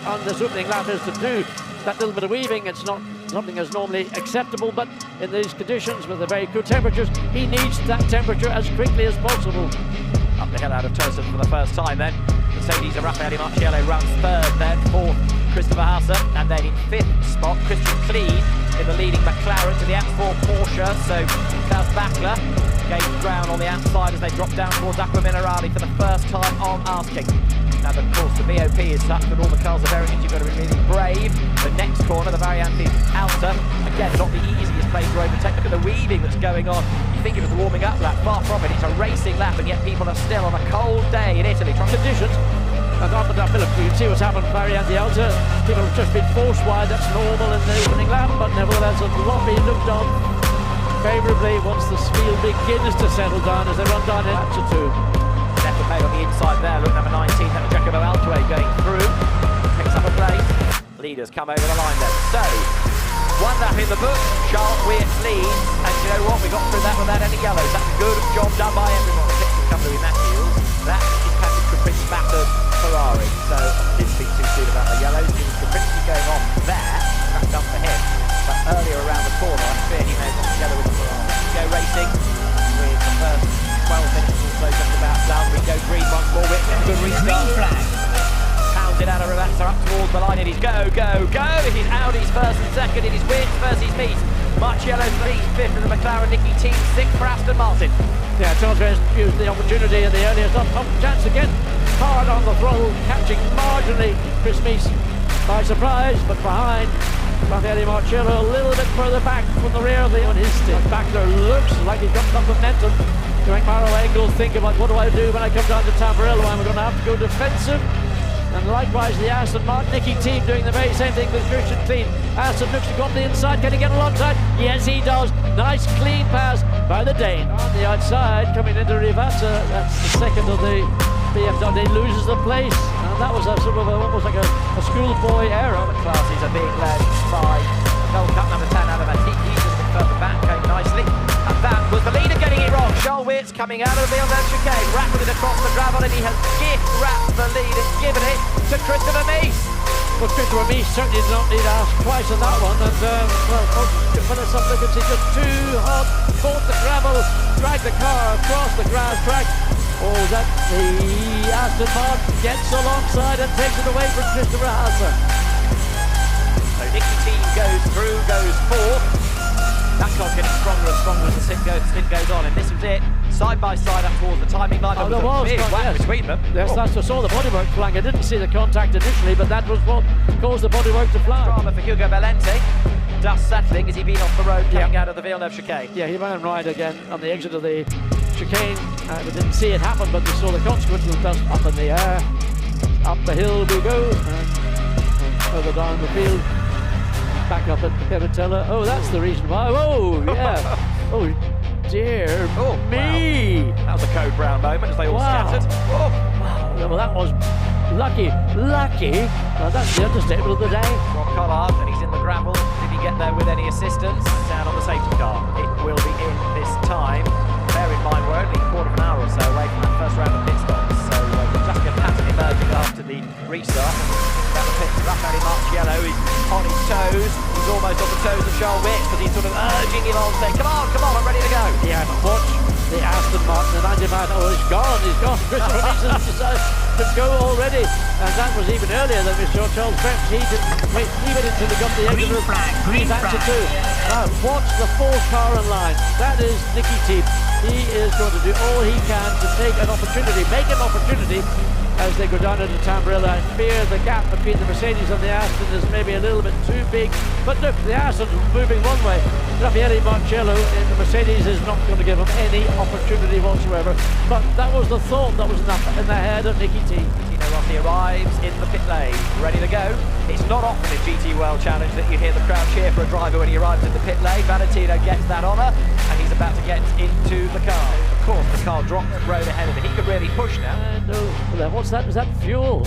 on this opening lap is to do that little bit of weaving. It's not something that's normally acceptable, but in these conditions with the very good temperatures, he needs that temperature as quickly as possible. Up the hill out of Tosin for the first time then. Mercedes and Raffaele Marciello runs third then, fourth Christopher Hasse, and then in fifth spot Christian Klein in the leading McLaren to the X4 Porsche. So Klaus Bachler gains ground on the outside as they drop down towards Aqua Minerale for the first time on asking. Now, of course, the VOP is such that all the cars are very good. You've got to be really brave. The next corner, the Variante Alta, again, not the easiest place to overtake. Look at the weaving that's going on. You think it was a warming up lap, far from it. It's a racing lap, and yet people are still on a cold day in Italy. Conditions. And on the Philip, you can see what's happened to Variante Alta. People have just been forced wide. That's normal in the opening lap, but nevertheless, a lot being looked on favourably once the field begins to settle down as they run down into two. Left made on the inside there, look, number 19, that Giacomo Altway going through, picks up a place. Leaders come over the line then. So, one lap in the book, Charles Weirtz leads, and you know what, we got through that without any yellows. That's a good job done by everyone. The picks will come to Matthews. That is Patrick Capri's battered Ferrari. So, I didn't speak too soon about the yellows. It was Capri going off there, cracked up for him. But earlier around the corner, I fear he may have gone together with the Ferrari. Go racing with the first 12 minutes or so just about done. We go green once more. Whitman, good restart. Green flag. Pounded out of Ravazza up towards the line. It is go, go, go. It is Audi's first and second. It is Weirtz versus Mees. Marciello leads fifth in the McLaren. Nicky Team sixth for Aston Martin. Yeah, Charles Weirtz used the opportunity in the earlier stop. Chance again. Hard on the throttle, catching marginally Chris Mees by surprise, but behind Raffaele Marciello a little bit further back from the rear of the on his stick. Bachler looks like he's got some momentum to make Maro Engel think about what do I do when I come down to Tamburello. I'm going to have to go defensive. And likewise the Aston Martin Nicky team doing the very same thing with Christian Klein. Aston looks to go on the inside, can he get alongside? Yes, he does. Nice clean pass by the Dane. On the outside, coming into Rivazza, that's the second of the BMW, loses the place. And that was a sort of almost like a schoolboy error. The classes are being led by Gold Cup number 10 out of Atiki, just a bit further back, came nicely. And that was the leader getting it wrong. Charles Weirtz coming out of the Villeneuve chicane, rapping it across the gravel, and he has gift-wrapped the lead and given it to Christopher Mees. Well, Christopher Mees certainly did not need to ask twice on that one, and well, Philip Suffolk see just too hot, caught the gravel, dragged the car across the grass track. Oh, that the Aston Martin gets alongside and takes it away from Christopher Hasse. So Nicky Team goes through, goes fourth. That car's getting stronger and stronger as the stint goes on, and this was it. Side by side up towards the timing line. Oh, there was a big whack between them. Yes, that's I saw the bodywork flying. I didn't see the contact initially, but that was what caused the bodywork to fly. Drama for Hugo Valente. Dust settling as he been off the road, coming out of the Villeneuve chicane. Yeah, he ran right again on the exit of the chicane. We didn't see it happen, but we saw the consequence of the dust up in the air. Up the hill we go, and further down the field. Back up at Kebencian. Oh, that's the reason why. Oh, yeah. Oh, dear me. Wow. That was a Code Brown moment as they all scattered. Oh. Wow. Well, that was lucky. Lucky. That's the understatement of the day. Rob Collard, and he's in the gravel. Did he get there with any assistance? Down on the safety car. It will be in this time. Bear in mind, we're only a quarter of an hour or so away from that first round of pit stops. So we'll just get a pattern emerging after the restart. Down the pit, Raffaele Marciello is on his toes. He's almost on the toes of Charles Weirtz because he's sort of urging him on, saying, come on, I'm ready to go. Yeah, but watch the Aston Martin, the 95. Oh, he's gone. Christopher Mees has decided to go already. And that was even earlier than we saw Charles Weirtz. He didn't wait even until he got the exit of Kebencian too. Now, watch the fourth car in line. That is Nicky Team. He is going to do all he can to make an opportunity as they go down into Tamburello. I fear the gap between the Mercedes and the Aston is maybe a little bit too big. But look, the Aston's moving one way. Raffaele Marciello in the Mercedes is not going to give him any opportunity whatsoever. But that was the thought that was in the head of Nicky T. Rossi arrives in the pit lane, ready to go. It's not often in GT World Challenge that you hear the crowd cheer for a driver when he arrives in the pit lane. Valentino gets that honour, and he's about to get into the car. Of course, the car drops the road ahead of him. He can really push now. And what's that? Is that fuel?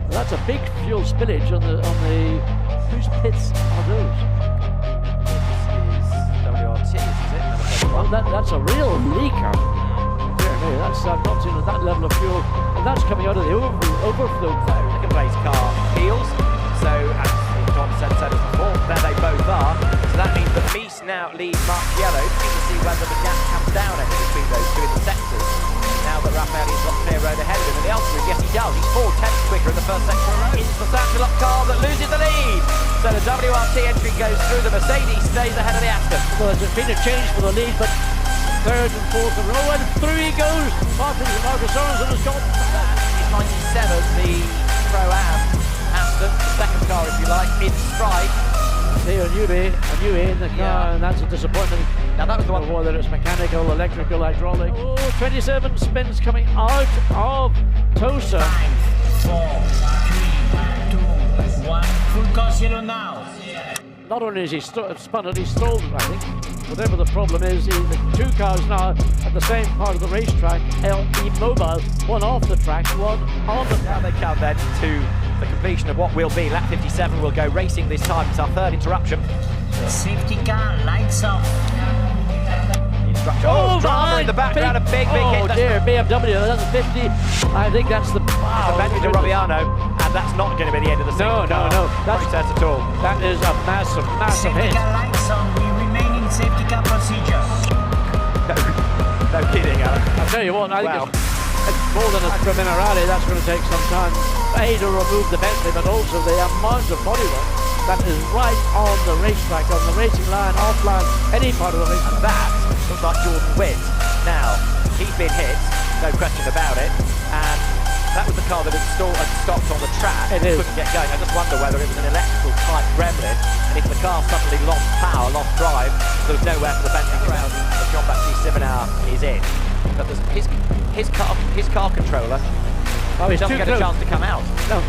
Well, that's a big fuel spillage on the. Whose pits are those? This is WRT, is it? Well, that's a real leaker. Dear me, I've not seen that level of fuel. And that's coming out of the overflow. So, place car heels. So, as John said before, there they both are. So that means that Mies now leads Mark Yellow. Keen to see whether the gap comes down any between those two in the sectors. Now that Raffaelli's got clear road ahead of him, and the answer is yes, he does. He's 4 tenths quicker in the first sector alone. It's the Santilop car that loses the lead. So the WRT entry goes through. The Mercedes stays ahead of the Aston. Well, there's been a change for the lead, but third and fourth in a row, and through he goes. Marcus Sorensen has got. That is 97, the Pro-Am Aston, the second car, if you like, in stride. Here, a new in the car, and that's a disappointment. Now that was the one. Whether it's mechanical, electrical, hydraulic. Oh, 27 spins coming out of Tosa. 5, 4, 3, 2, 1. Full course yellow now. Not only is he spun it, he stalled it, I think. Whatever the problem is, the two cars now at the same part of the racetrack, immobile, one off the track, one on the track. Now they come then to the completion of what will be lap 57. Will go racing this time. It's our third interruption. Safety car, lights off. Drama in the background, a big hit. Oh dear, BMW, that's 50. I think that's the... Wow. Benjamin Robiano, and that's not going to be the end of the season. No. That's at all. That is a massive Safety hit. car lights on. We remain in safety car procedure. No kidding, Alan. I'll tell you what, I think it's more than a preliminary. That's going to take some time. A, to remove the Bentley, but also the amount of bodywork that is right on the racetrack, on the racing line, offline, any part of the race. And that looks like Jordan Witt. Now, he's been hit, no question about it, and that was the car that had stopped on the track. It is. Couldn't get going. I just wonder whether it was an electrical type gremlin, and if the car suddenly lost power, lost drive, there was nowhere for the Bentley around. So John Baptiste Simonau is in. But there's his car controller, he doesn't get a chance to come out. No,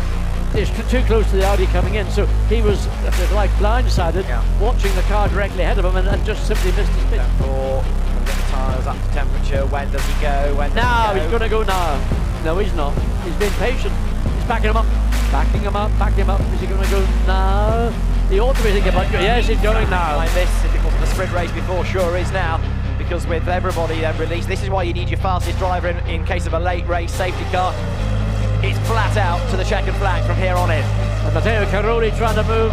it's too close to the Audi coming in, so he was like blindsided, watching the car directly ahead of him, and just simply missed his spin. For the tyres up to temperature. When does he go? Now he's going to go now. No, he's not. He's been patient. He's backing him up. Is he going to go now? He ought to be thinking about. Yes, he's going now. Like this, if it wasn't a sprint race before, sure is now. Because with everybody then released, this is why you need your fastest driver in case of a late race safety car. It's flat out to the checkered flag from here on in. And Matteo Caroli trying to move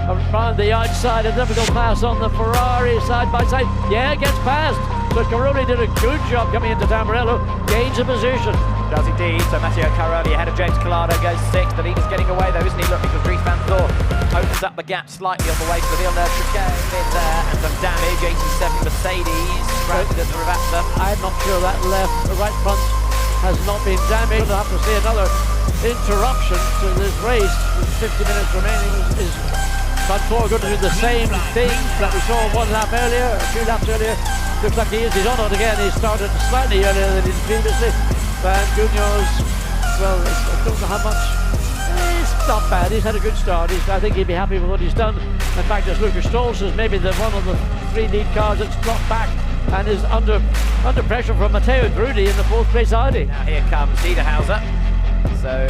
around the outside, a difficult pass on the Ferrari side by side. Yeah, gets past. So Caroli did a good job coming into Tamburello, gains a position. Does indeed. So Matteo Caroli ahead of James Collado goes 6th. The leader's getting away though, isn't he? Look, because Dries Van Thor opens up the gap slightly on the way to the Villeneuve chicane in there, and some damage. 87 Mercedes stranded at the Ravazza. I'm not sure that The right front has not been damaged. We'll have to see another interruption to this race with 50 minutes remaining. Is Van Thor going to do the same thing that we saw a few laps earlier? Looks like he's on it again. He started slightly earlier than he did previously. Van Guigno's, well, I don't know how much. It's not bad. He's had a good start. I think he'd be happy with what he's done. In fact, as Lucas Stoll says, maybe the one of the 3 lead cars that's dropped back and is under pressure from Matteo Drudi in the 4th place Audi. Now here comes Niederhauser. So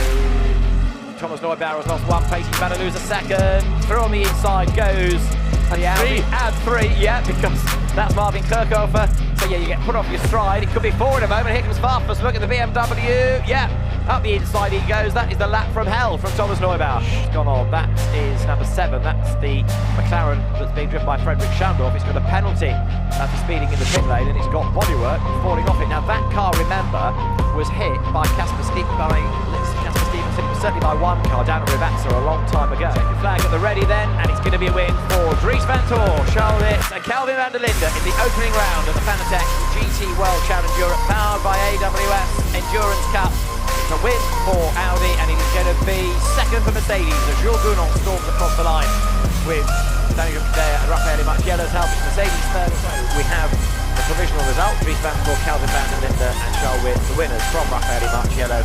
Thomas Neubauer has lost 1 place. He's about to lose a second. Through on the inside goes the Audi. Add 3, yeah, because that's Marvin Kirchhofer. So yeah, you get put off your stride. It could be 4 in a moment. Here comes Farfus. Look at the BMW. Yeah, up the inside he goes. That is the lap from hell from Thomas Neubauer. Gone on. That is number 7. That's the McLaren that's being driven by Frederick Schandorf. It's got a penalty for speeding in the pit lane, and it's got bodywork falling off it. Now that car, remember, was hit by Casper Stevenson. It was certainly by one car down at Ravazza a long time ago. Second flag at the ready then, and it's going to be a win for Dries Van Thor, Charles Litz and Calvin van der Linde in the opening round of the Fanatec GT World Challenge Europe, powered by AWS Endurance Cup. It's a win for Audi, and it is going to be second for Mercedes as Jules Gounon storms across the line with Daniel Ricciardo and Raffaele Marchiello's help. Mercedes third. So we have the provisional result: Dries Van Thor, Calvin van der Linde and Charles Litz, the winners from Raffaele Marchiello,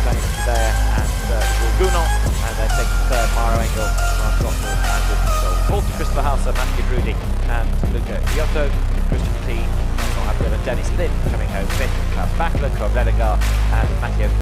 Daniel Ricciardo and Jules Gounon, and then taking third, Mauro Engel, Mark Gottlieb and Wilson Stoll. Fourth to Christopher Hauser, Matthew Drudi and Luca Giotto, Christian P, Dennis Lind coming home fifth, Klaus Bachler, Cobb Ledegar and Matteo